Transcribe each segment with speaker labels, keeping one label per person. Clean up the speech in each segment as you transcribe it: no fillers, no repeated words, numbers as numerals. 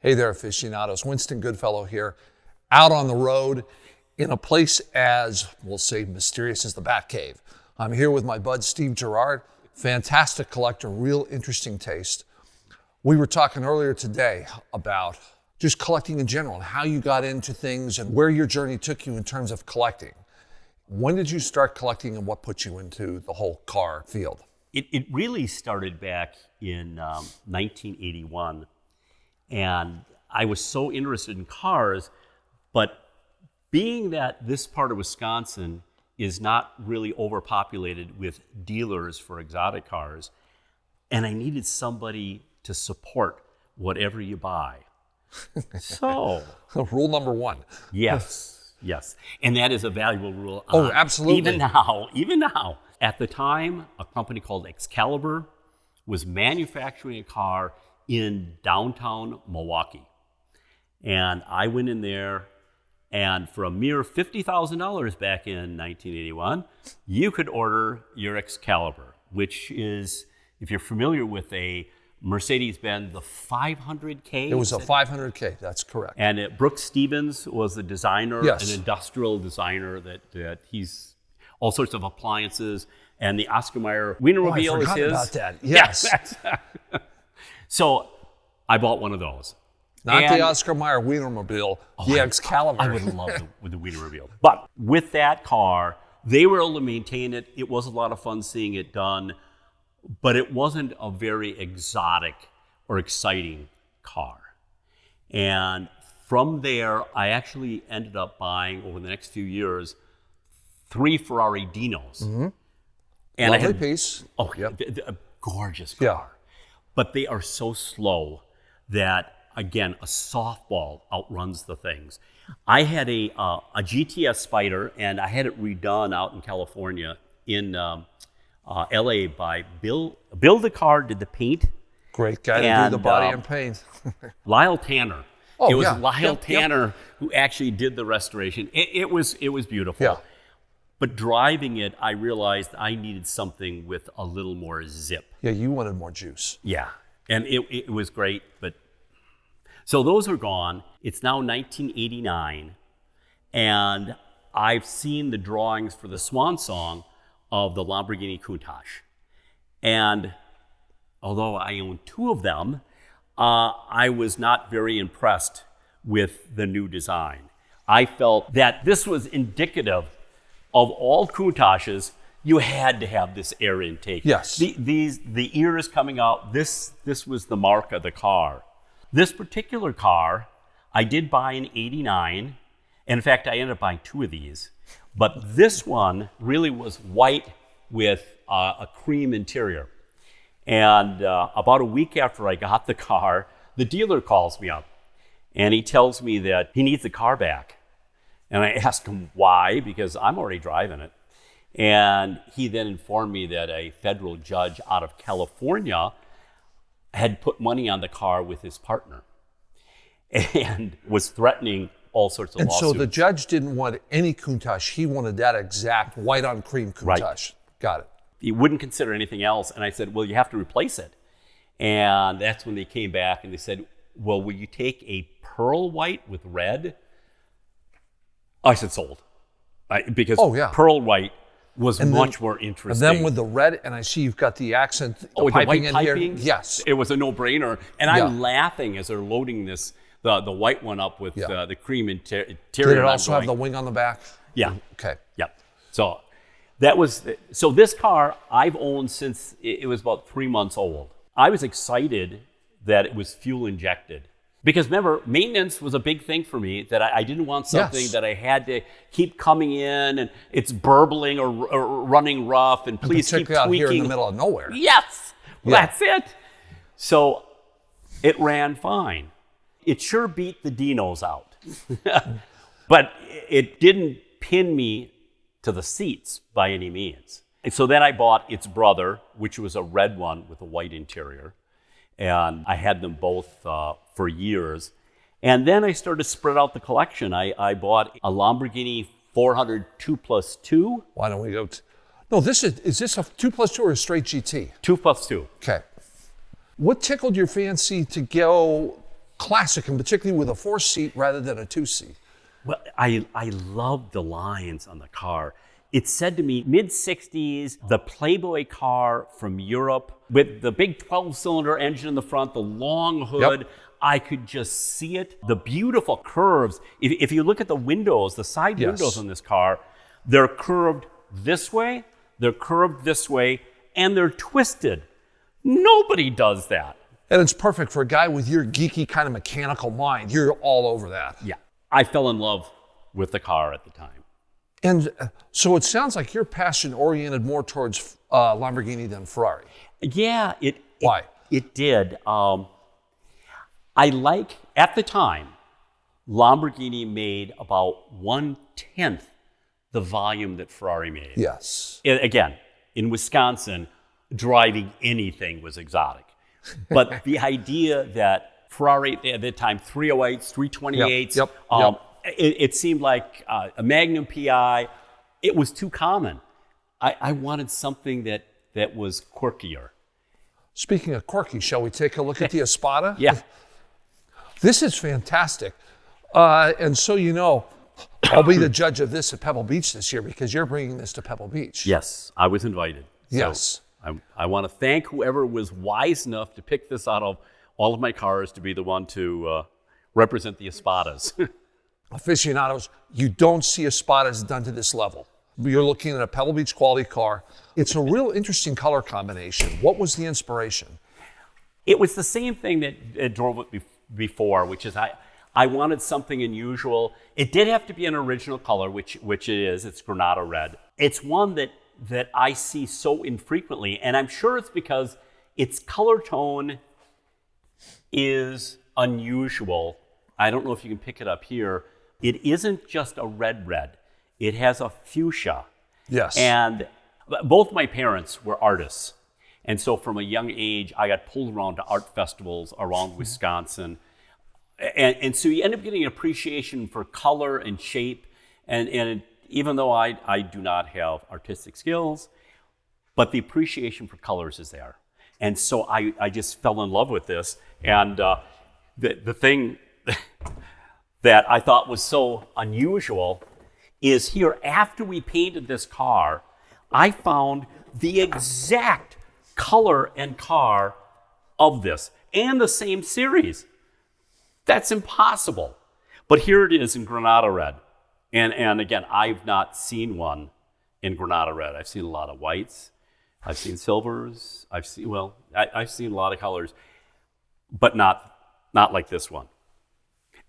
Speaker 1: Hey there, aficionados. Winston Goodfellow here, out on the road in a place as, we'll say, mysterious as the Batcave. I'm here with my bud, Steve Girard, fantastic collector, real interesting taste. We were talking earlier today about just collecting in general and how you got into things and where your journey took you in terms of collecting. When did you start collecting and what put you into the whole car field?
Speaker 2: It really started back in 1981. And I was so interested in cars, but being that this part of Wisconsin is not really overpopulated with dealers for exotic cars, and I needed somebody to support whatever you buy. So,
Speaker 1: Rule number one.
Speaker 2: Yes. And that is a valuable rule.
Speaker 1: Oh, absolutely.
Speaker 2: Even now. At the time, a company called Excalibur was manufacturing a car in downtown Milwaukee. And I went in there, and for a mere $50,000 back in 1981, you could order your Excalibur, which is, if you're familiar with a Mercedes-Benz, the 500K.
Speaker 1: It was a 500K, that's correct.
Speaker 2: And Brooks Stevens was the designer,
Speaker 1: Yes.
Speaker 2: an industrial designer that he's all sorts of appliances. And the Oscar Mayer Wienermobile is his.
Speaker 1: I forgot about that, yes.
Speaker 2: So I bought one of those.
Speaker 1: Not the Oscar Mayer Wienermobile, the Excalibur.
Speaker 2: I would love the Wienermobile. But with that car, they were able to maintain it. It was a lot of fun seeing it done, but it wasn't a very exotic or exciting car. And from there, I actually ended up buying, over the next few years, 3 Ferrari Dinos.
Speaker 1: Mm-hmm.
Speaker 2: And
Speaker 1: Lovely piece.
Speaker 2: Oh,
Speaker 1: yep.
Speaker 2: A gorgeous car.
Speaker 1: Yeah.
Speaker 2: But they are so slow that, again, a softball outruns the things. I had a GTS Spider, and I had it redone out in California, in LA by Bill the Car did the paint.
Speaker 1: Great guy to do the body and paint.
Speaker 2: Lyle Tanner.
Speaker 1: Oh,
Speaker 2: it was
Speaker 1: yeah.
Speaker 2: Lyle Tanner who actually did the restoration. It was beautiful.
Speaker 1: Yeah.
Speaker 2: But driving it, I realized I needed something with a little more zip.
Speaker 1: Yeah, you wanted more juice.
Speaker 2: Yeah, and it was great, but so those are gone. It's now 1989, and I've seen the drawings for the swan song of the Lamborghini Countach. And although I own 2 of them, I was not very impressed with the new design. I felt that this was indicative of all Countaches. You had to have this air intake.
Speaker 1: Yes.
Speaker 2: The ears coming out, this was the mark of the car. This particular car, I did buy in 89. And in fact, I ended up buying 2 of these. But this one really was white with a cream interior. And about a week after I got the car, the dealer calls me up. And he tells me that he needs the car back. And I asked him why, because I'm already driving it. And he then informed me that a federal judge out of California had put money on the car with his partner and was threatening all sorts of lawsuits.
Speaker 1: And so the judge didn't want any Countach. He wanted that exact white on cream Countach.
Speaker 2: Right.
Speaker 1: Got it.
Speaker 2: He wouldn't consider anything else. And I said, well, you have to replace it. And that's when they came back and they said, well, will you take a pearl white with red? I said sold. Because pearl white was much more interesting.
Speaker 1: And then with the red, and I see you've got the accent, the piping in here. Yes.
Speaker 2: It was a no-brainer. And I'm laughing as they're loading this, the white one up with the cream interior.
Speaker 1: Did it also have the wing on the back?
Speaker 2: Yeah.
Speaker 1: Okay.
Speaker 2: Yep. So this car I've owned since it was about 3 months old. I was excited that it was fuel injected. Because remember, maintenance was a big thing for me, that I didn't want something that I had to keep coming in and it's burbling or running rough and please keep tweaking.
Speaker 1: Out here in the middle of nowhere.
Speaker 2: Yes, that's it. So it ran fine. It sure beat the Dinos out. But it didn't pin me to the seats by any means. And so then I bought its brother, which was a red one with a white interior. And I had them both for years. And then I started to spread out the collection. I bought a Lamborghini 400 2+2.
Speaker 1: Why don't we go? No, is this a 2+2 or a straight GT?
Speaker 2: 2+2.
Speaker 1: Okay. What tickled your fancy to go classic, and particularly with a 4-seat rather than a 2-seat.
Speaker 2: Well, I love the lines on the car. It said to me, mid-60s, the Playboy car from Europe with the big 12-cylinder engine in the front, the long hood.
Speaker 1: Yep.
Speaker 2: I could just see it. The beautiful curves. If you look at the windows, the side windows on this car, they're curved this way, they're curved this way, and they're twisted. Nobody does that.
Speaker 1: And it's perfect for a guy with your geeky kind of mechanical mind. You're all over that.
Speaker 2: Yeah. I fell in love with the car at the time.
Speaker 1: And so it sounds like your passion oriented more towards Lamborghini than Ferrari.
Speaker 2: Yeah.
Speaker 1: Why?
Speaker 2: It did. At the time, Lamborghini made about 1/10 the volume that Ferrari made.
Speaker 1: Yes.
Speaker 2: Again, in Wisconsin, driving anything was exotic. But the idea that Ferrari, at that time, 308s, 328s,
Speaker 1: Yep.
Speaker 2: It seemed like a Magnum PI. It was too common. I wanted something that was quirkier.
Speaker 1: Speaking of quirky, shall we take a look at the Espada?
Speaker 2: Yeah.
Speaker 1: This is fantastic. And so you know, I'll be the judge of this at Pebble Beach this year because you're bringing this to Pebble Beach.
Speaker 2: Yes, I was invited.
Speaker 1: Yes.
Speaker 2: So I want to thank whoever was wise enough to pick this out of all of my cars to be the one to represent the Espadas.
Speaker 1: Aficionados, you don't see Espadas done to this level. You're looking at a Pebble Beach quality car. It's a real interesting color combination. What was the inspiration?
Speaker 2: It was the same thing that drove it before, which is I wanted something unusual. It did have to be an original color, which it is. It's Granada red. It's one that I see so infrequently, and I'm sure it's because its color tone is unusual. I don't know if you can pick it up here. It isn't just a red. It has a fuchsia.
Speaker 1: Yes.
Speaker 2: And both my parents were artists. And so from a young age, I got pulled around to art festivals around Wisconsin. And so you end up getting an appreciation for color and shape. And even though I do not have artistic skills, but the appreciation for colors is there. And so I just fell in love with this. And the thing that I thought was so unusual is here, after we painted this car, I found the exact color and car of this and the same series. That's impossible. But here it is in Granada red. And again, I've not seen one in Granada red. I've seen a lot of whites. I've seen silvers. I've seen a lot of colors, but not like this one.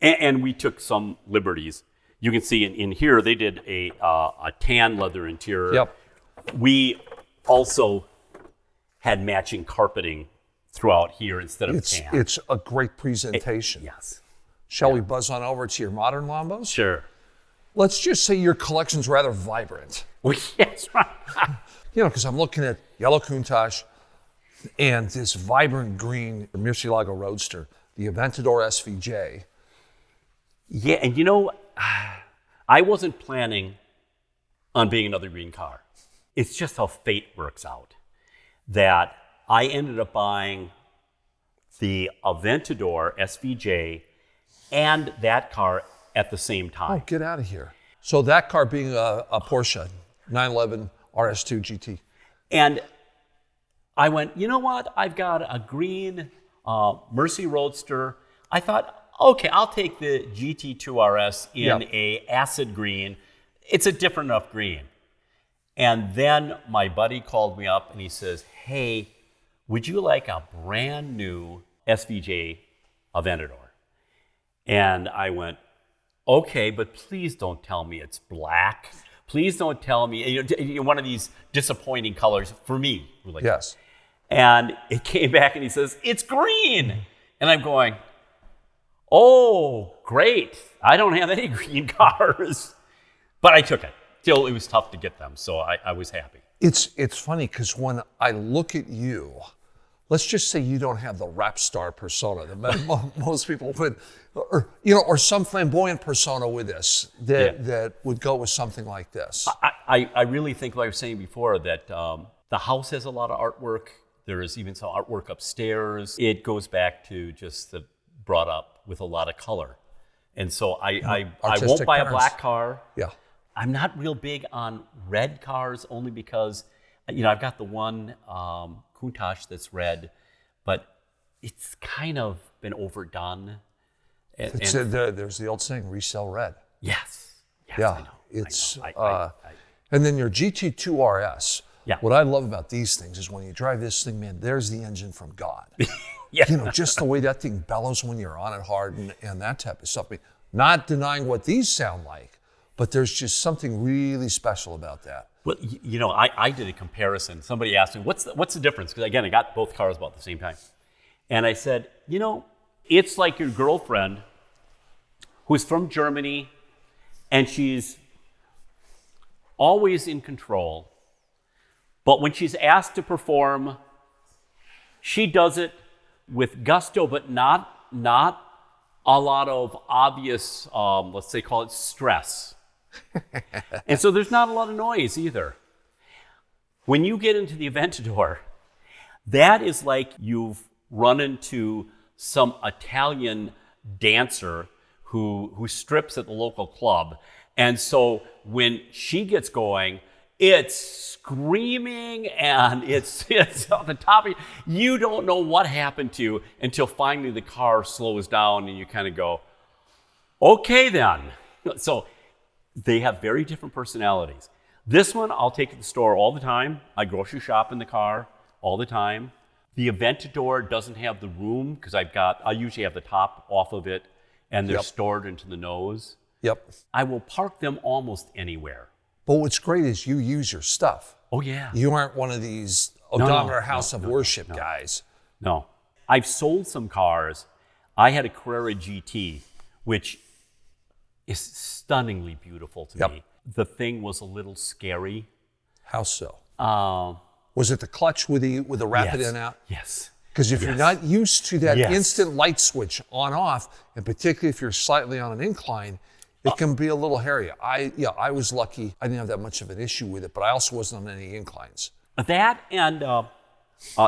Speaker 2: And we took some liberties. You can see in here, they did a tan leather interior.
Speaker 1: Yep.
Speaker 2: We also had matching carpeting throughout here instead of tan.
Speaker 1: It's a great presentation.
Speaker 2: Yes.
Speaker 1: Shall we buzz on over to your modern Lambos?
Speaker 2: Sure.
Speaker 1: Let's just say your collection's rather vibrant.
Speaker 2: Well, yes, right.
Speaker 1: You know, because I'm looking at yellow Countach and this vibrant green Murcielago Roadster, the Aventador SVJ.
Speaker 2: Yeah, and you know, I wasn't planning on being another green car. It's just how fate works out. That I ended up buying the Aventador SVJ and that car at the same time.
Speaker 1: Oh, get out of here. So that car being a Porsche 911 RS2 GT.
Speaker 2: And I went, you know what? I've got a green Mercy Roadster. I thought, okay, I'll take the GT2 RS in a acid green. It's a different enough green. And then my buddy called me up and he says, hey, would you like a brand new SVJ Aventador? And I went, okay, but please don't tell me it's black. Please don't tell me, one of these disappointing colors for me. Like,
Speaker 1: yes.
Speaker 2: And it came back and he says, it's green. And I'm going, oh, great. I don't have any green cars. But I took it. Still, it was tough to get them, so I was happy.
Speaker 1: It's funny because when I look at you, let's just say you don't have the rap star persona that most people would, or some flamboyant persona with this that would go with something like this.
Speaker 2: I really think, like I was saying before, that the house has a lot of artwork. There is even some artwork upstairs. It goes back to just the brought up with a lot of color. And so I won't
Speaker 1: Artistic
Speaker 2: buy a
Speaker 1: parents.
Speaker 2: black car.
Speaker 1: Yeah.
Speaker 2: I'm not real big on red cars only because, I've got the one Countach that's red, but it's kind of been overdone.
Speaker 1: There's the old saying, resell red.
Speaker 2: Yes, I
Speaker 1: Yeah,
Speaker 2: know.
Speaker 1: it's
Speaker 2: I know.
Speaker 1: and then your GT2 RS.
Speaker 2: Yeah.
Speaker 1: What I love about these things is when you drive this thing, man, there's the engine from God.
Speaker 2: Yeah.
Speaker 1: Just the way that thing bellows when you're on it hard and that type of stuff. I mean, not denying what these sound like, but there's just something really special about that.
Speaker 2: Well, I did a comparison. Somebody asked me, what's the difference? Because again, I got both cars about the same time. And I said, it's like your girlfriend who's from Germany and she's always in control. But when she's asked to perform, she does it with gusto, but not a lot of obvious, let's say, call it stress. And so there's not a lot of noise either. When you get into the Aventador, that is like you've run into some Italian dancer who strips at the local club. And so when she gets going, it's screaming and it's on the top of you. You don't know what happened to you until finally the car slows down and you kind of go, okay then. So they have very different personalities. This one, I'll take to the store all the time. I grocery shop in the car all the time. The Aventador doesn't have the room because I usually have the top off of it and they're stored into the nose.
Speaker 1: Yep.
Speaker 2: I will park them almost anywhere.
Speaker 1: But what's great is you use your stuff.
Speaker 2: Oh, yeah.
Speaker 1: You aren't one of these odometer house of worship guys.
Speaker 2: No. I've sold some cars. I had a Carrera GT, which is stunningly beautiful to me. The thing was a little scary.
Speaker 1: How so? Was it the clutch with the rapid in and out?
Speaker 2: Yes.
Speaker 1: Because if you're not used to that
Speaker 2: Yes.
Speaker 1: instant light switch on off, and particularly if you're slightly on an incline, it can be a little hairy. I was lucky. I didn't have that much of an issue with it, but I also wasn't on any inclines.
Speaker 2: That and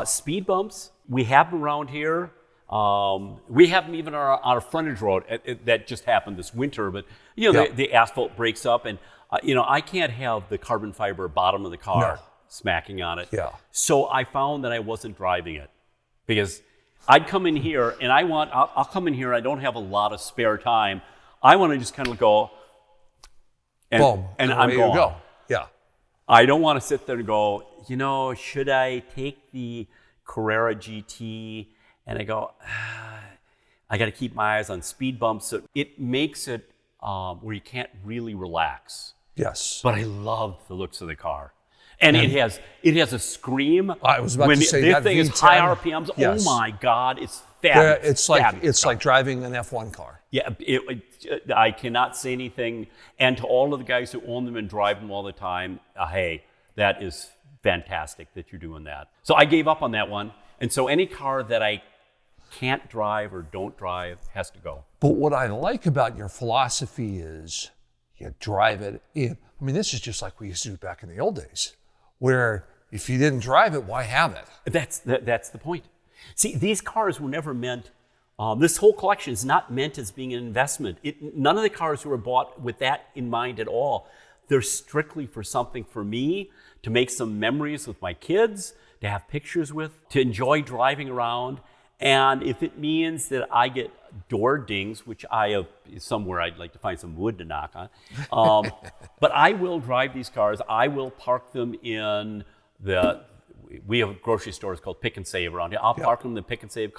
Speaker 2: speed bumps, we have them around here. We have them even on our frontage road. That just happened this winter, but the asphalt breaks up, and I can't have the carbon fiber bottom of the car smacking on it.
Speaker 1: Yeah.
Speaker 2: So I found that I wasn't driving it because I'd come in here and I'll come in here. I don't have a lot of spare time. I want to just kind of go, and,
Speaker 1: boom,
Speaker 2: and
Speaker 1: away
Speaker 2: I'm
Speaker 1: you
Speaker 2: going.
Speaker 1: go. Yeah.
Speaker 2: I don't want to sit there and go, should I take the Carrera GT? And I go, I got to keep my eyes on speed bumps. So it makes it where you can't really relax.
Speaker 1: Yes.
Speaker 2: But I love the looks of the car. And it has a scream.
Speaker 1: I was about to say
Speaker 2: this
Speaker 1: that
Speaker 2: thing is
Speaker 1: V10,
Speaker 2: high RPMs.
Speaker 1: yes.
Speaker 2: Oh my God, it's fabulous.
Speaker 1: It's like driving an F1 car.
Speaker 2: Yeah, I cannot say anything. And to all of the guys who own them and drive them all the time, hey, that is fantastic that you're doing that. So I gave up on that one. And so any car that I can't drive or don't drive has to go.
Speaker 1: But what I like about your philosophy is you drive it in. I mean, this is just like we used to do back in the old days, where if you didn't drive it, why have it?
Speaker 2: That's the point. See, these cars were never meant, this whole collection is not meant as being an investment. None of the cars were bought with that in mind at all. They're strictly for something for me, to make some memories with my kids, to have pictures with, to enjoy driving around. And if it means that I get door dings, which I have somewhere I'd like to find some wood to knock on, but I will drive these cars. I will park them in we have grocery stores called Pick and Save around here. I'll park them in the Pick and Save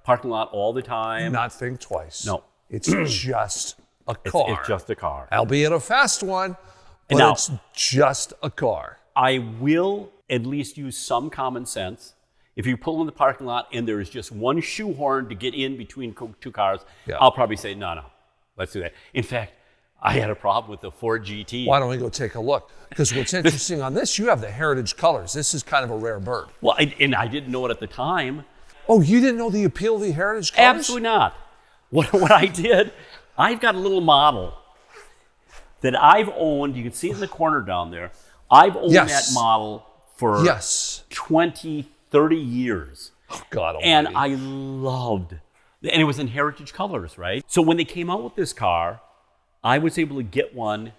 Speaker 2: parking lot all the time.
Speaker 1: Not think twice.
Speaker 2: No.
Speaker 1: It's just a car.
Speaker 2: It's just a car.
Speaker 1: Albeit a fast one, but
Speaker 2: Now,
Speaker 1: it's just a car.
Speaker 2: I will at least use some common sense. If you pull in the parking lot and there is just one shoehorn to get in between two cars, I'll probably say, no, let's do that. In fact, I had a problem with the Ford GT.
Speaker 1: Why don't we go take a look? Because what's interesting on this, you have the heritage colors. This is kind of a rare bird.
Speaker 2: Well, and I didn't know it at the time.
Speaker 1: Oh, you didn't know the appeal of the heritage colors?
Speaker 2: Absolutely not. What I did, I've got a little model that I've owned. You can see it in the corner down there. I've owned that model for 20, 30 years.
Speaker 1: Oh, God almighty.
Speaker 2: And I loved And it was in heritage colors, right? So when they came out with this car, I was able to get one.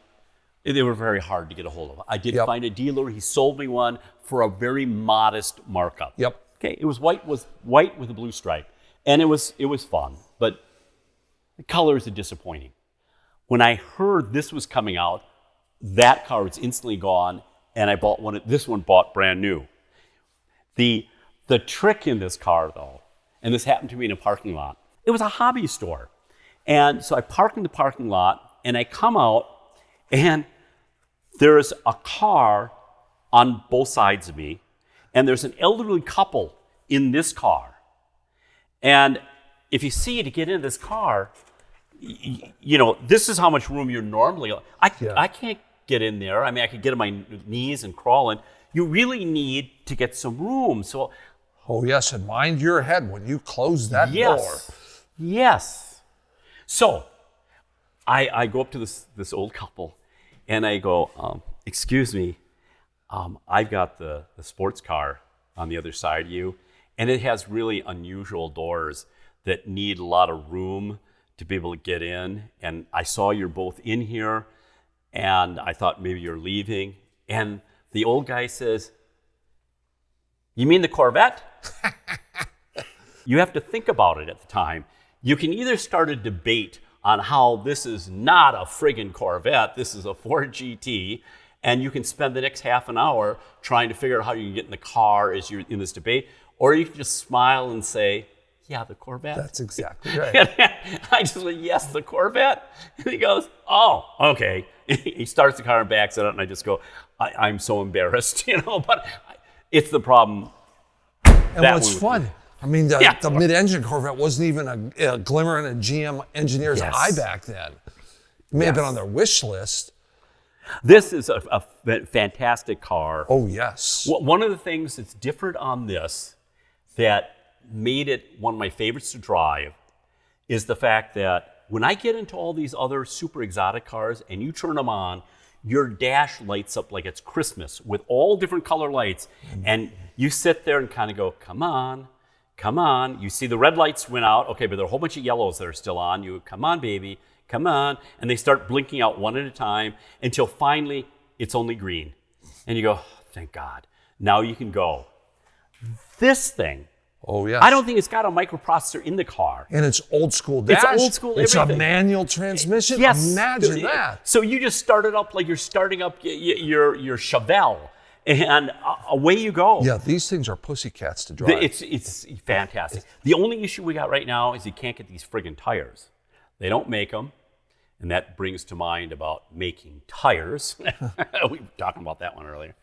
Speaker 2: They were very hard to get a hold of. I did find a dealer. He sold me one for a very modest markup.
Speaker 1: Yep.
Speaker 2: Okay, it was white with a blue stripe, and it was fun, but the colors are disappointing. When I heard this was coming out, that car was instantly gone, and I bought one. This one bought brand new. The trick in this car, though, and this happened to me in a parking lot. It was a hobby store, and so I park in the parking lot, and I come out, and there's a car on both sides of me, and there's an elderly couple in this car. And if you see to get into this car, this is how much room you're normally. I can't get in there. I mean, I could get on my knees and crawl in. You really need to get some room. So,
Speaker 1: oh yes, and mind your head when you close that door.
Speaker 2: Yes. So, I go up to this old couple, and I go, excuse me, I've got the sports car on the other side of you, and it has really unusual doors that need a lot of room to be able to get in. And I saw you're both in here, and I thought maybe you're leaving. And the old guy says, "You mean the Corvette?" You have to think about it at the time. You can either start a debate on how this is not a friggin' Corvette, this is a Ford GT, and you can spend the next half an hour trying to figure out how you can get in the car as you're in this debate, or you can just smile and say, "Yeah, the Corvette."
Speaker 1: That's exactly right.
Speaker 2: I just went, "Yes, the Corvette." And he goes, "Oh, okay." He starts the car and backs it up, and I just go, I'm so embarrassed, but it's the problem.
Speaker 1: And what's fun, I mean, the mid-engine Corvette wasn't even a glimmer in a GM engineer's eye back then. It may have been on their wish list.
Speaker 2: This is a fantastic car.
Speaker 1: Oh, yes.
Speaker 2: One of the things that's different on this that made it one of my favorites to drive is the fact that when I get into all these other super exotic cars and you turn them on, your dash lights up like it's Christmas with all different color lights. And you sit there and kind of go, come on, come on. You see the red lights went out. Okay, but there are a whole bunch of yellows that are still on. You come on, baby, come on. And they start blinking out one at a time until finally it's only green. And you go, thank God. Now you can go. This thing,
Speaker 1: oh, yes.
Speaker 2: I don't think it's got a microprocessor in the car.
Speaker 1: And it's old school dash.
Speaker 2: It's old school
Speaker 1: It's
Speaker 2: everything.
Speaker 1: a manual transmission.
Speaker 2: Yes.
Speaker 1: Imagine that.
Speaker 2: So you just start it up like you're starting up your Chevelle, and away you go.
Speaker 1: Yeah, these things are pussycats to drive.
Speaker 2: It's fantastic. The only issue we got right now is you can't get these friggin' tires. They don't make them, and that brings to mind about making tires. We were talking about that one earlier.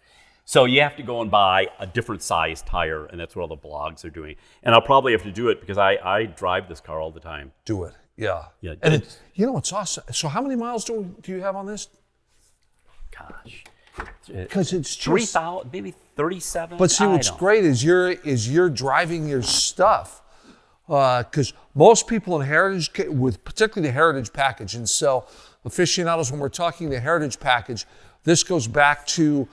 Speaker 2: So you have to go and buy a different size tire, and that's what all the blogs are doing. And I'll probably have to do it because I drive this car all the time.
Speaker 1: Do it, yeah.
Speaker 2: Yeah.
Speaker 1: And it's awesome. So how many miles do you have on this?
Speaker 2: Gosh.
Speaker 1: Because it's
Speaker 2: 3,000, maybe 37.
Speaker 1: But see, what's great is you're driving your stuff. Because most people in Heritage, with particularly the Heritage package, and so aficionados, when we're talking the Heritage package, this goes back to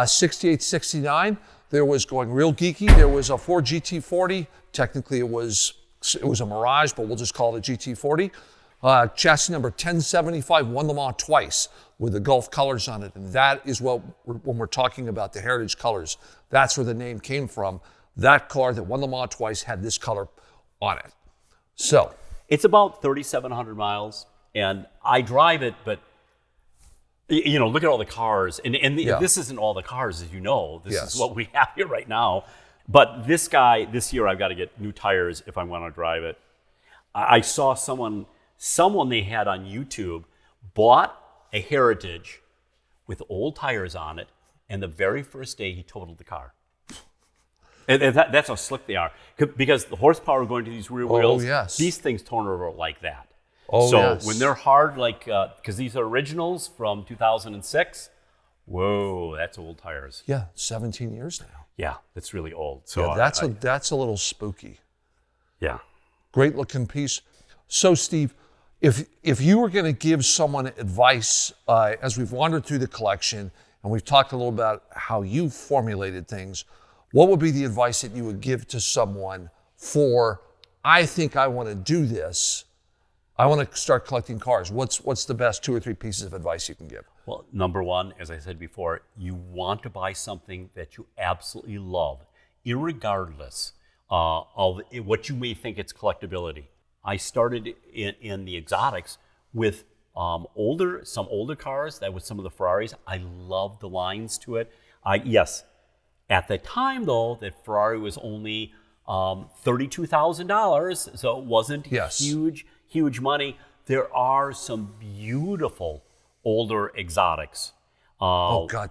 Speaker 1: 68, 69, there was going real geeky. There was a Ford GT40. Technically, it was a Mirage, but we'll just call it a GT40. Chassis number 1075 won Le Mans twice with the Gulf colors on it. And that is when we're talking about the Heritage colors, that's where the name came from. That car that won Le Mans twice had this color on it. So
Speaker 2: it's about 3,700 miles, and I drive it, but look at all the cars, and this isn't all the cars, as you know. This is what we have here right now. But this year, I've got to get new tires if I want to drive it. I saw someone they had on YouTube bought a Heritage with old tires on it, and the very first day he totaled the car. And that's how slick they are, because the horsepower going to these rear wheels, these things turn over like that. When they're hard, because these are originals from 2006, whoa, that's old tires.
Speaker 1: Yeah, 17 years now.
Speaker 2: Yeah, that's really old. So
Speaker 1: that's a little spooky.
Speaker 2: Yeah.
Speaker 1: Great looking piece. So Steve, if you were going to give someone advice, as we've wandered through the collection and we've talked a little about how you formulated things, what would be the advice that you would give to someone for I think I want to do this. I want to start collecting cars. What's the best 2 or 3 pieces of advice you can give?
Speaker 2: Well, number one, as I said before, you want to buy something that you absolutely love, irregardless of what you may think its collectability. I started in the exotics with some older cars. That was some of the Ferraris. I loved the lines to it. Yes, at the time though, that Ferrari was only $32,000, so it wasn't huge money. There are some beautiful older exotics.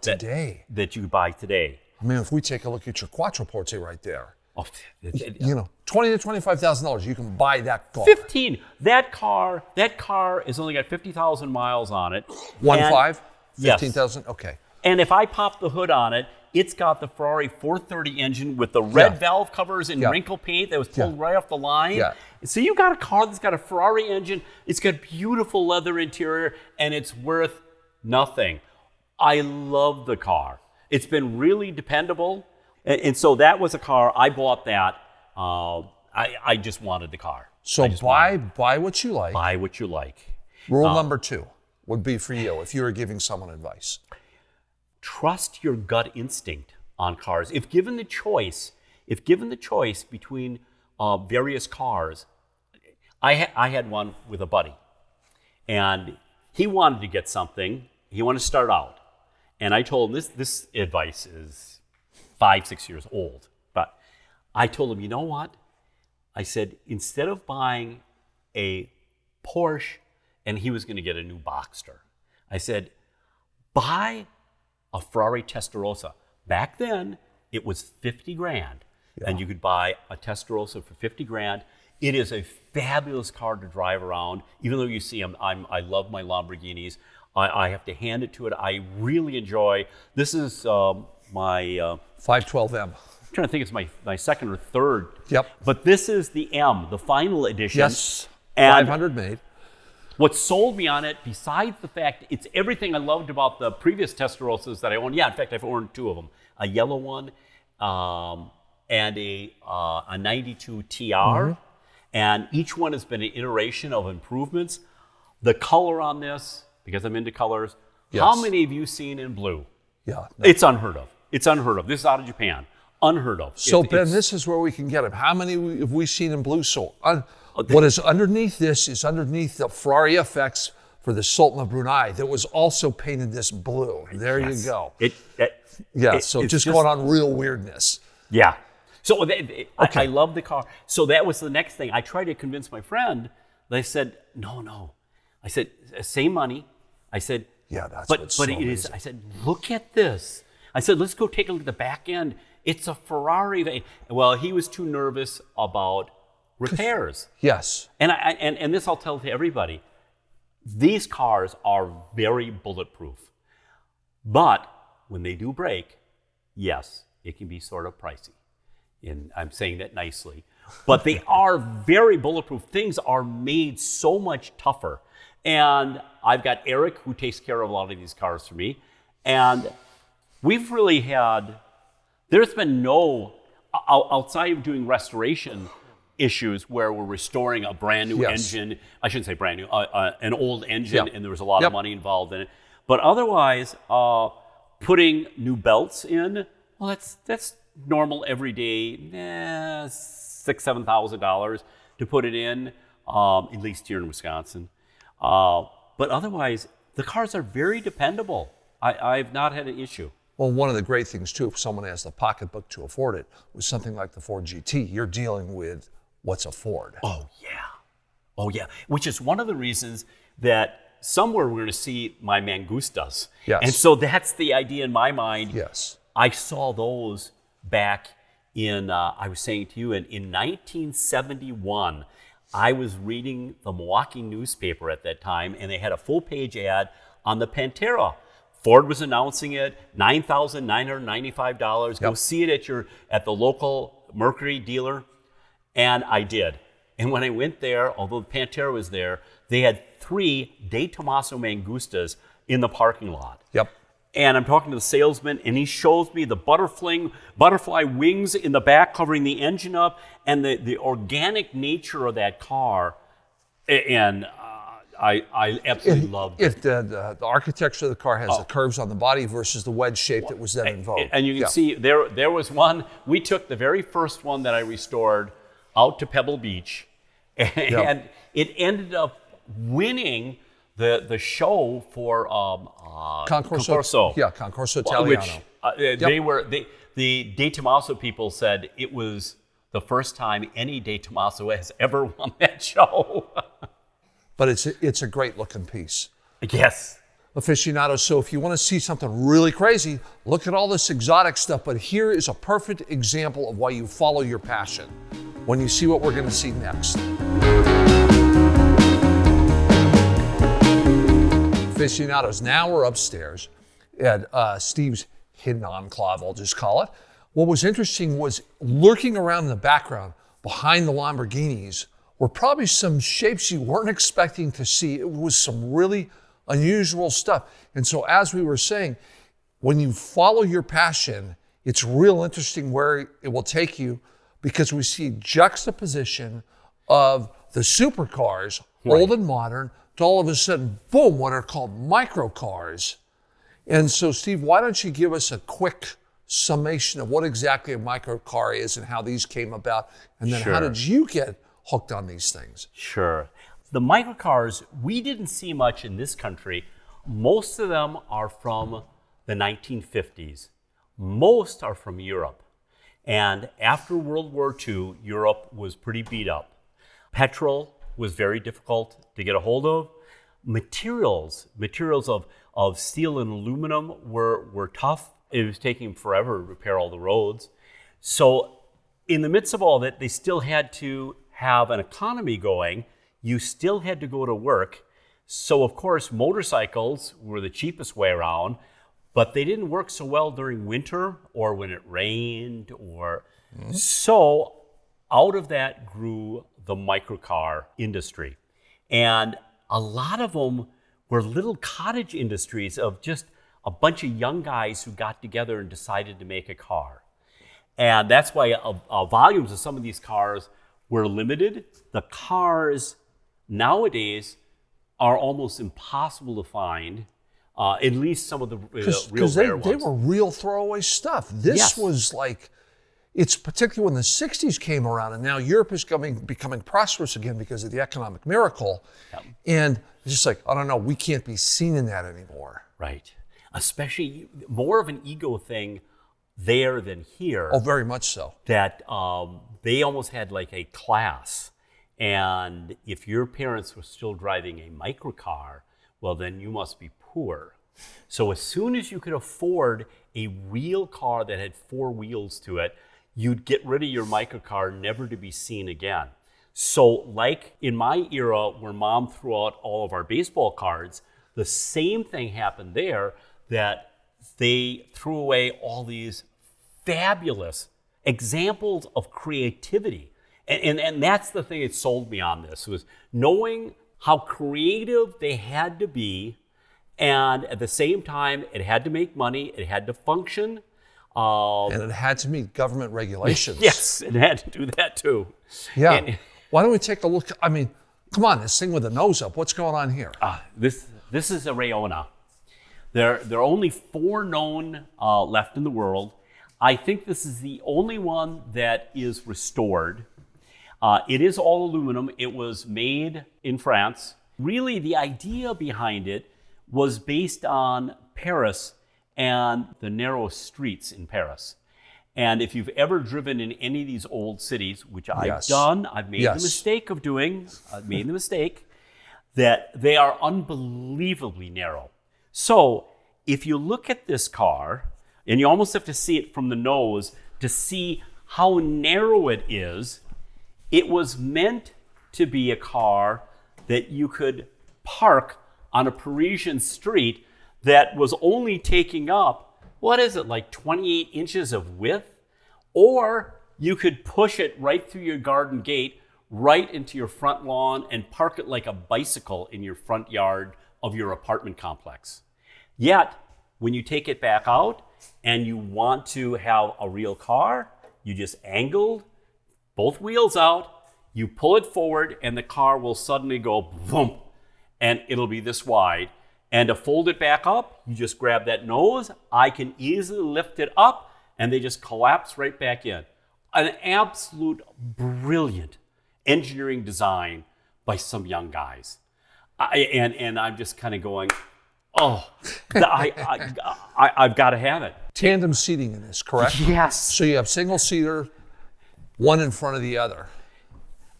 Speaker 1: Today
Speaker 2: that you could buy today.
Speaker 1: I mean, if we take a look at your Quattroporte right there, $20,000 to $25,000, you can buy that car.
Speaker 2: 15. That car has only got 50,000 miles on it.
Speaker 1: 1.5?
Speaker 2: Yes.
Speaker 1: 15,000? Okay.
Speaker 2: And if I pop the hood on it, it's got the Ferrari 430 engine with the red valve covers and wrinkle paint that was pulled right off the line.
Speaker 1: Yeah.
Speaker 2: So you got a car that's got a Ferrari engine, it's got beautiful leather interior, and it's worth nothing. I love the car. It's been really dependable. And so that was a car, I bought that. I just wanted the car.
Speaker 1: So buy what you like.
Speaker 2: Buy what you like.
Speaker 1: Rule number 2 would be for you if you were giving someone advice.
Speaker 2: Trust your gut instinct on cars. If given the choice between various cars, I had one with a buddy, and he wanted to get something. He wanted to start out, and I told him this advice is 5-6 years old, but I told him, you know what? I said, instead of buying a Porsche, and he was going to get a new Boxster, I said, buy a Ferrari Testarossa. Back then, it was 50 grand, and you could buy a Testarossa for 50 grand. It is a fabulous car to drive around. Even though you see them, I love my Lamborghinis. I have to hand it to it. I really enjoy. This is my
Speaker 1: 512M.
Speaker 2: I'm trying to think, it's my second or third.
Speaker 1: Yep.
Speaker 2: But this is the M, the final edition.
Speaker 1: Yes.
Speaker 2: And
Speaker 1: 500 made.
Speaker 2: what sold me on it, besides the fact it's everything I loved about the previous Testarossas that I owned. Yeah, in fact, I've owned 2 of them. A yellow one and a 92 TR. And each one has been an iteration of improvements. The color on this, because I'm into colors, how many have you seen in blue?
Speaker 1: Yeah. No.
Speaker 2: It's unheard of. It's unheard of. This is out of Japan. Unheard of.
Speaker 1: So, Ben, this is where we can get them. How many have we seen in blue sold? What is underneath this is underneath the Ferrari FX for the Sultan of Brunei that was also painted this blue. There you go. So just going on real weirdness.
Speaker 2: Yeah. So I love the car. So that was the next thing. I tried to convince my friend. They said, no. I said, same money. I said,
Speaker 1: yeah, that's
Speaker 2: but
Speaker 1: so
Speaker 2: it
Speaker 1: amazing.
Speaker 2: is. I said, look at this. I said, let's go take a look at the back end. It's a Ferrari. Well, he was too nervous about repairs.
Speaker 1: Yes.
Speaker 2: And this I'll tell to everybody. These cars are very bulletproof. But when they do break, yes, it can be sort of pricey. And I'm saying that nicely. But they are very bulletproof. Things are made so much tougher. And I've got Eric, who takes care of a lot of these cars for me. And we've really there's been no, outside of doing restoration issues where we're restoring a brand new engine. I shouldn't say brand new, an old engine, and there was a lot of money involved in it. But otherwise, putting new belts in, well, that's normal everyday, $6,000-$7,000 to put it in, at least here in Wisconsin. But otherwise, the cars are very dependable. I've not had an issue.
Speaker 1: Well, one of the great things, too, if someone has the pocketbook to afford it, was something like the Ford GT. You're dealing with what's a Ford.
Speaker 2: Oh, yeah. Which is one of the reasons that somewhere we're going to see my Mangustas.
Speaker 1: Yes.
Speaker 2: And so that's the idea in my mind.
Speaker 1: Yes.
Speaker 2: I saw those back in, I was saying to you, in 1971. I was reading the Milwaukee newspaper at that time, and they had a full-page ad on the Pantera. Ford was announcing it, $9,995. Go see it at the local Mercury dealer. And I did. And when I went there, although the Pantera was there, they had 3 De Tomaso Mangustas in the parking lot.
Speaker 1: Yep.
Speaker 2: And I'm talking to the salesman, and he shows me the butterfly wings in the back covering the engine up, and the organic nature of that car. And I absolutely loved it.
Speaker 1: The architecture of the car has the curves on the body versus the wedge shape that was then in vogue.
Speaker 2: And you can see there was one. We took the very first one that I restored out to Pebble Beach, and it ended up winning the show for
Speaker 1: Concorso. Yeah, Concorso Italiano.
Speaker 2: Which the De Tomaso people said it was the first time any De Tomaso has ever won that show.
Speaker 1: But it's a great looking piece.
Speaker 2: Yes.
Speaker 1: Aficionados, so if you want to see something really crazy, look at all this exotic stuff, but here is a perfect example of why you follow your passion when you see what we're going to see next. Aficionados, now we're upstairs at Steve's hidden enclave, I'll just call it. What was interesting was lurking around in the background behind the Lamborghinis were probably some shapes you weren't expecting to see. It was some really unusual stuff. And so as we were saying, when you follow your passion, it's real interesting where it will take you, because we see juxtaposition of the supercars, old and modern, to all of a sudden, boom, what are called microcars. And so, Steve, why don't you give us a quick summation of what exactly a microcar is and how these came about, and then how did you get hooked on these things?
Speaker 2: Sure. The microcars, we didn't see much in this country. Most of them are from the 1950s. Most are from Europe. And after World War II, Europe was pretty beat up. Petrol was very difficult to get a hold of. Materials of steel and aluminum were tough. It was taking forever to repair all the roads. So in the midst of all that, they still had to have an economy going. You still had to go to work. So of course, motorcycles were the cheapest way around, but they didn't work so well during winter or when it rained. So out of that grew the microcar industry. And a lot of them were little cottage industries of just a bunch of young guys who got together and decided to make a car. And that's why volumes of some of these cars were limited. The cars nowadays are almost impossible to find, at least some of the real rare ones.
Speaker 1: They were real throwaway stuff. This was like, it's particularly when the 60s came around, and now Europe is becoming prosperous again because of the economic miracle. Yep. And it's just like, I don't know, we can't be seen in that anymore.
Speaker 2: Right. Especially more of an ego thing there than here.
Speaker 1: Oh, very much so.
Speaker 2: That they almost had like a class. And if your parents were still driving a microcar, well, then you must be poor. So as soon as you could afford a real car that had 4 wheels to it, you'd get rid of your microcar, never to be seen again. So like in my era where Mom threw out all of our baseball cards, the same thing happened there, that they threw away all these fabulous examples of creativity. And that's the thing that sold me on this, was knowing how creative they had to be, and at the same time, it had to make money, it had to function.
Speaker 1: And it had to meet government regulations.
Speaker 2: Yes, it had to do that too.
Speaker 1: Yeah. And why don't we take a look? I mean, come on, this thing with the nose up, what's going on here?
Speaker 2: This is a Rayona. There are only 4 known left in the world. I think this is the only one that is restored. It is all aluminum. It was made in France. Really, the idea behind it was based on Paris and the narrow streets in Paris. And if you've ever driven in any of these old cities, which I've done, I've made the mistake of doing, that they are unbelievably narrow. So if you look at this car, and you almost have to see it from the nose to see how narrow it is, it was meant to be a car that you could park on a Parisian street that was only taking up, like 28 inches of width? Or you could push it right through your garden gate, right into your front lawn, and park it like a bicycle in your front yard of your apartment complex. Yet, when you take it back out and you want to have a real car, you just angle both wheels out, you pull it forward, and the car will suddenly go boom, and it'll be this wide. And to fold it back up, you just grab that nose. I can easily lift it up, and they just collapse right back in. An absolute brilliant engineering design by some young guys. And I'm just kind of going, oh, I've got to have it.
Speaker 1: Tandem seating in this, correct?
Speaker 2: Yes.
Speaker 1: So you have single seater, one in front of the other.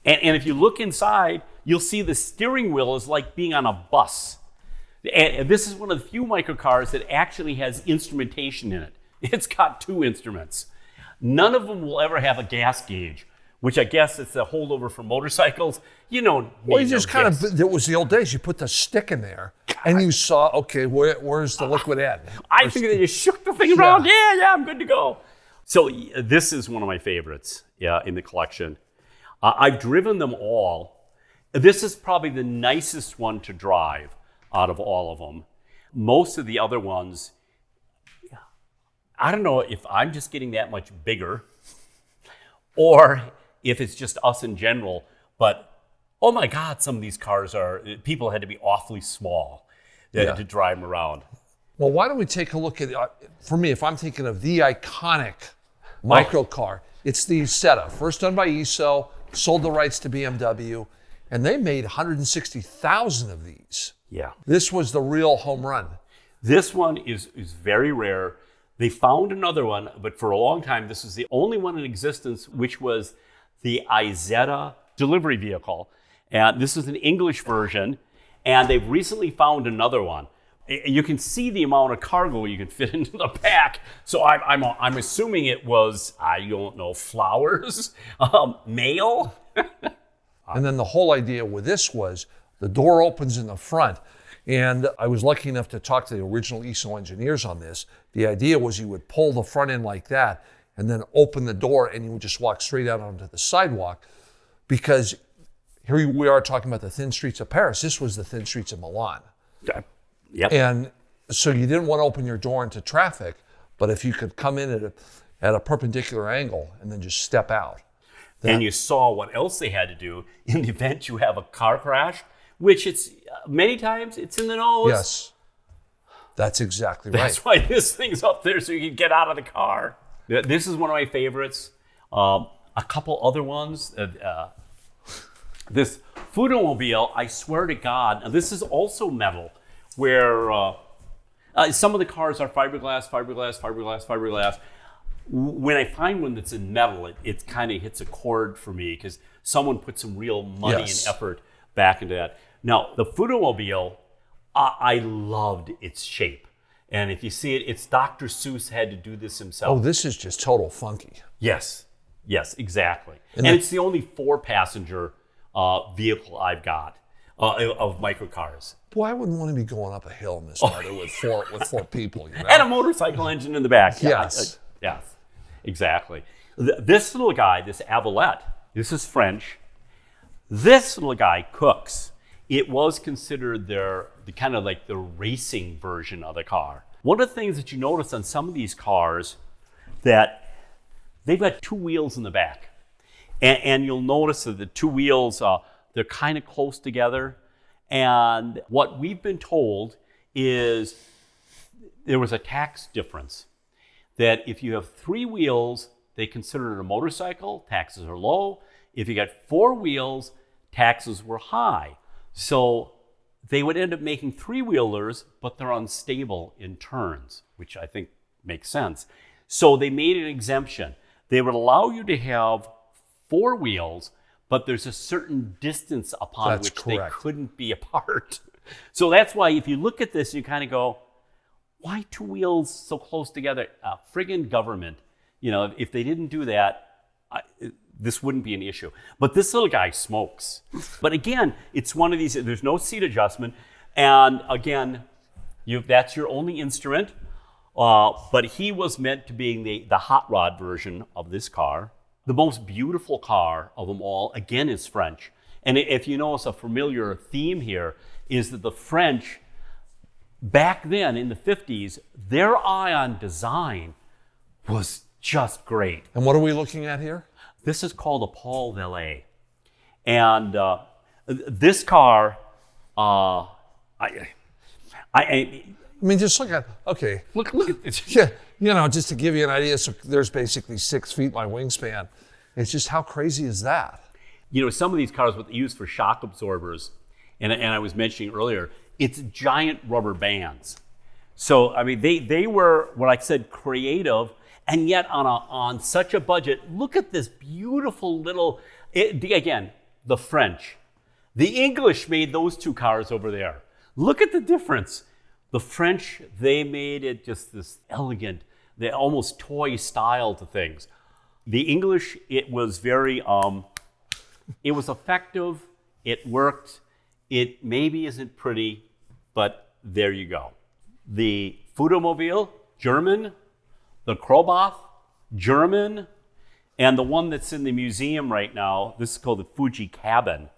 Speaker 2: And if you look inside, you'll see the steering wheel is like being on a bus. And this is one of the few microcars that actually has instrumentation in it. It's got 2 instruments. None of them will ever have a gas gauge, which I guess it's a holdover from motorcycles. You know,
Speaker 1: well, you just kind of, it was the old days. You put the stick in there and you saw, okay, where's the liquid end?
Speaker 2: I think they just shook the thing around. Yeah, I'm good to go. So this is one of my favorites in the collection. I've driven them all. This is probably the nicest one to drive out of all of them. Most of the other ones, I don't know if I'm just getting that much bigger or if it's just us in general, but oh my God, some of these cars people had to be awfully small to drive them around.
Speaker 1: Well, why don't we take a look at, for me, if I'm thinking of the iconic microcar, it's the Isetta, first done by ESO, sold the rights to BMW, and they made 160,000 of these.
Speaker 2: Yeah.
Speaker 1: This was the real home run.
Speaker 2: This one is very rare. They found another one, but for a long time, this was the only one in existence, which was the Isetta delivery vehicle. And this is an English version, and they've recently found another one. You can see the amount of cargo you can fit into the back. So I'm assuming it was, I don't know, flowers, mail.
Speaker 1: And then the whole idea with this was the door opens in the front. And I was lucky enough to talk to the original ESO engineers on this. The idea was you would pull the front end like that and then open the door and you would just walk straight out onto the sidewalk, because here we are talking about the thin streets of Paris. This was the thin streets of Milan.
Speaker 2: Yep.
Speaker 1: And so you didn't want to open your door into traffic, but if you could come in at a perpendicular angle and then just step out.
Speaker 2: And you saw what else they had to do in the event you have a car crash, which it's many times it's in the nose.
Speaker 1: Yes, that's exactly right.
Speaker 2: That's why this thing's up there so you can get out of the car. This is one of my favorites. A couple other ones. This Footomobile, I swear to God, now this is also metal, where some of the cars are fiberglass. When I find one that's in metal, it kind of hits a chord for me because someone put some real money and effort back into that. Now, the Footomobile, I loved its shape. And if you see it, it's Dr. Seuss had to do this himself.
Speaker 1: Oh, this is just total funky.
Speaker 2: Yes, exactly. And it's the only 4-passenger vehicle I've got of microcars.
Speaker 1: Boy, I wouldn't want to be going up a hill in this weather with four people. You know?
Speaker 2: And a motorcycle engine in the back.
Speaker 1: Yes.
Speaker 2: Yes, exactly. This little guy, this Avalette, this is French. This little guy cooks. It was considered the kind of like the racing version of the car. One of the things that you notice on some of these cars that they've got 2 wheels in the back. And you'll notice that the 2 wheels, they're kind of close together. And what we've been told is there was a tax difference. That if you have 3 wheels, they consider it a motorcycle, taxes are low. If you got 4 wheels, taxes were high. So they would end up making 3-wheelers, but they're unstable in turns, which I think makes sense. So they made an exemption. They would allow you to have 4 wheels, but there's a certain distance upon which they couldn't be apart. So that's why if you look at this, you kind of go, why 2 wheels so close together? Friggin' government. You know, if they didn't do that, this wouldn't be an issue. But this little guy smokes. But again, it's one of these, there's no seat adjustment. And again, that's your only instrument. But he was meant to be the hot rod version of this car. The most beautiful car of them all, again, is French. And if you notice a familiar theme here, is that the French, back then in the 50s, their eye on design was just great.
Speaker 1: And what are we looking at here?
Speaker 2: This is called a Paul Valet. And this car, I
Speaker 1: mean, just look at, okay.
Speaker 2: look at this.
Speaker 1: Yeah, you know, just to give you an idea, so there's basically 6 feet my wingspan. It's just, how crazy is that?
Speaker 2: You know, some of these cars, what they use for shock absorbers, and I was mentioning earlier, it's giant rubber bands. So, I mean, they were, what I said, creative, and yet on such a budget. Look at this beautiful little, again, the French. The English made those 2 cars over there. Look at the difference. The French, they made it just this elegant, the almost toy style to things. The English, it was very, it was effective, it worked, it maybe isn't pretty, but there you go. The Futomobile, German, the Kroboth, German, and the one that's in the museum right now, this is called the Fuji Cabin.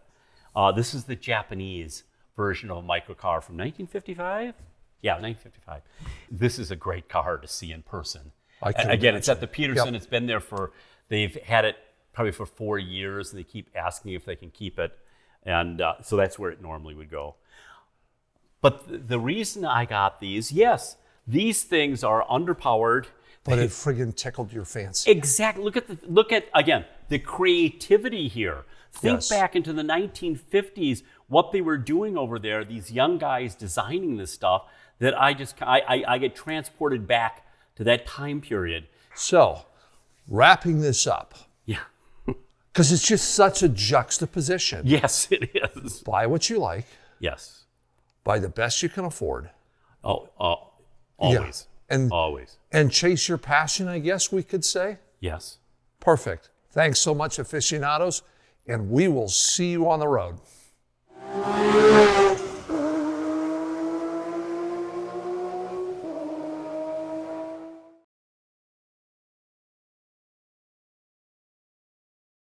Speaker 2: This is the Japanese version of a microcar from 1955? Yeah, 1955. This is a great car to see in person. Again, it's at the Peterson. Yep. It's been there they've had it probably for 4 years, and they keep asking if they can keep it. And so that's where it normally would go. But the reason I got these, yes, these things are underpowered.
Speaker 1: But it friggin' tickled your fancy.
Speaker 2: Exactly. Look at again, the creativity here. Think back into the 1950s, what they were doing over there, these young guys designing this stuff, that I get transported back to that time period.
Speaker 1: So, wrapping this up.
Speaker 2: Yeah.
Speaker 1: Because it's just such a juxtaposition.
Speaker 2: Yes, it is.
Speaker 1: Buy what you like.
Speaker 2: Yes.
Speaker 1: Buy the best you can afford.
Speaker 2: Always.
Speaker 1: Yeah.
Speaker 2: Always.
Speaker 1: And chase your passion, I guess we could say.
Speaker 2: Yes.
Speaker 1: Perfect. Thanks so much, aficionados, and we will see you on the road.